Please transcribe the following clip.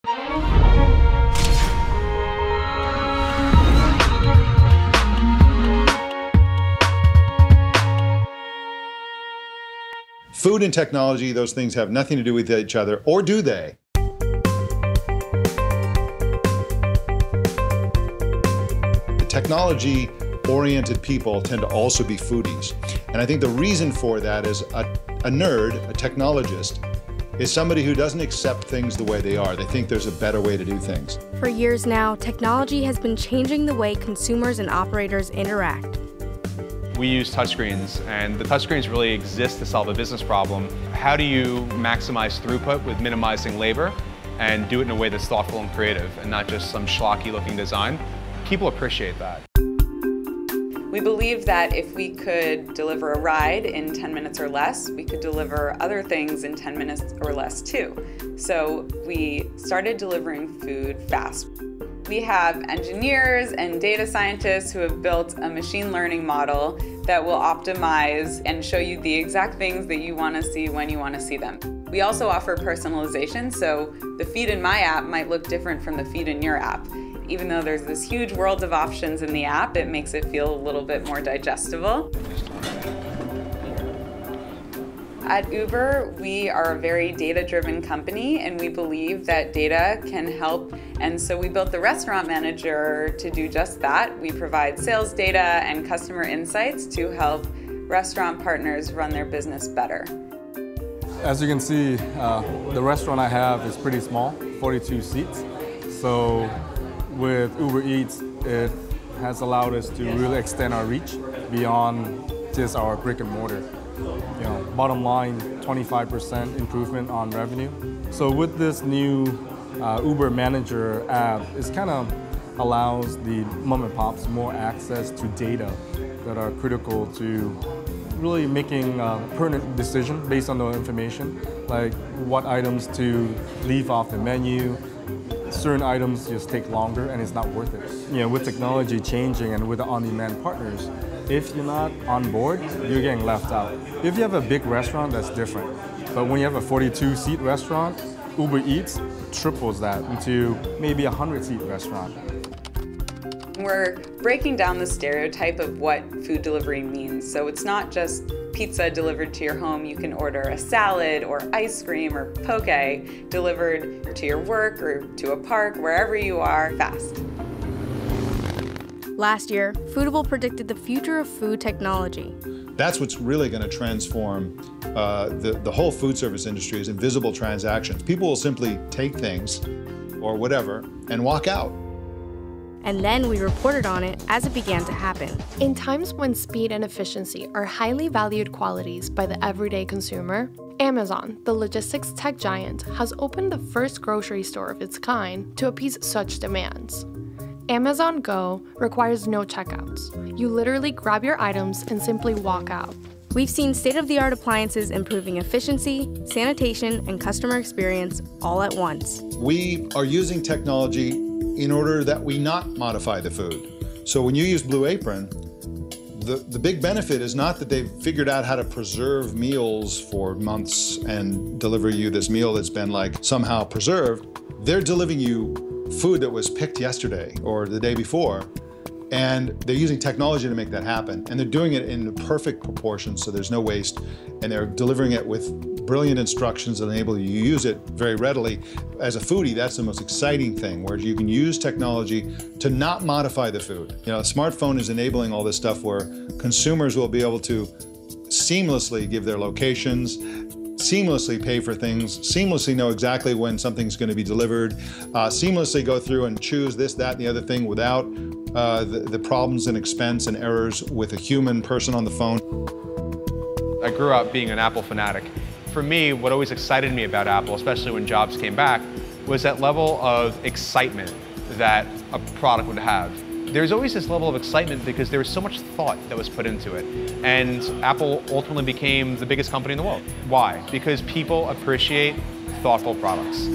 Food and technology, those things have nothing to do with each other, or do they? The technology-oriented people tend to also be foodies. And I think the reason for that is a nerd, a technologist, is somebody who doesn't accept things the way they are. They think there's a better way to do things. For years now, technology has been changing the way consumers and operators interact. We use touchscreens, and the touchscreens really exist to solve a business problem. How do you maximize throughput with minimizing labor and do it in a way that's thoughtful and creative and not just some schlocky looking design? People appreciate that. We believe that if we could deliver a ride in 10 minutes or less, we could deliver other things in 10 minutes or less too. So we started delivering food fast. We have engineers and data scientists who have built a machine learning model that will optimize and show you the exact things that you want to see when you want to see them. We also offer personalization, so the feed in my app might look different from the feed in your app. Even though there's this huge world of options in the app, it makes it feel a little bit more digestible. At Uber, we are a very data-driven company, and we believe that data can help, and so we built the Restaurant Manager to do just that. We provide sales data and customer insights to help restaurant partners run their business better. As you can see, the restaurant I have is pretty small, 42 seats. So with Uber Eats, it has allowed us to really extend our reach beyond just our brick and mortar. You know, bottom line, 25% improvement on revenue. So with this new Uber Manager app, it kind of allows the mom and pops more access to data that are critical to really making a pertinent decision based on the information, like what items to leave off the menu. Certain items just take longer and it's not worth it. You know, with technology changing and with the on-demand partners, if you're not on board, you're getting left out. If you have a big restaurant, that's different. But when you have a 42-seat restaurant, Uber Eats triples that into maybe a 100-seat restaurant. We're breaking down the stereotype of what food delivery means. So it's not just pizza delivered to your home. You can order a salad or ice cream or poke delivered to your work or to a park, wherever you are, fast. Last year, Foodable predicted the future of food technology. That's what's really going to transform the whole food service industry is invisible transactions. People will simply take things or whatever and walk out. And then we reported on it as it began to happen. In times when speed and efficiency are highly valued qualities by the everyday consumer, Amazon, the logistics tech giant, has opened the first grocery store of its kind to appease such demands. Amazon Go requires no checkouts. You literally grab your items and simply walk out. We've seen state-of-the-art appliances improving efficiency, sanitation, and customer experience all at once. We are using technology in order that we not modify the food. So when you use Blue Apron, the big benefit is not that they've figured out how to preserve meals for months and deliver you this meal that's been like somehow preserved. They're delivering you food that was picked yesterday or the day before, and they're using technology to make that happen. And they're doing it in the perfect proportion so there's no waste, and they're delivering it with brilliant instructions that enable you to use it very readily. As a foodie, that's the most exciting thing, where you can use technology to not modify the food. You know, a smartphone is enabling all this stuff where consumers will be able to seamlessly give their locations, seamlessly pay for things, seamlessly know exactly when something's going to be delivered, seamlessly go through and choose this, that, and the other thing without the problems and expense and errors with a human person on the phone. I grew up being an Apple fanatic. For me, what always excited me about Apple, especially when Jobs came back, was that level of excitement that a product would have. There's always this level of excitement because there was so much thought that was put into it. And Apple ultimately became the biggest company in the world. Why? Because people appreciate thoughtful products.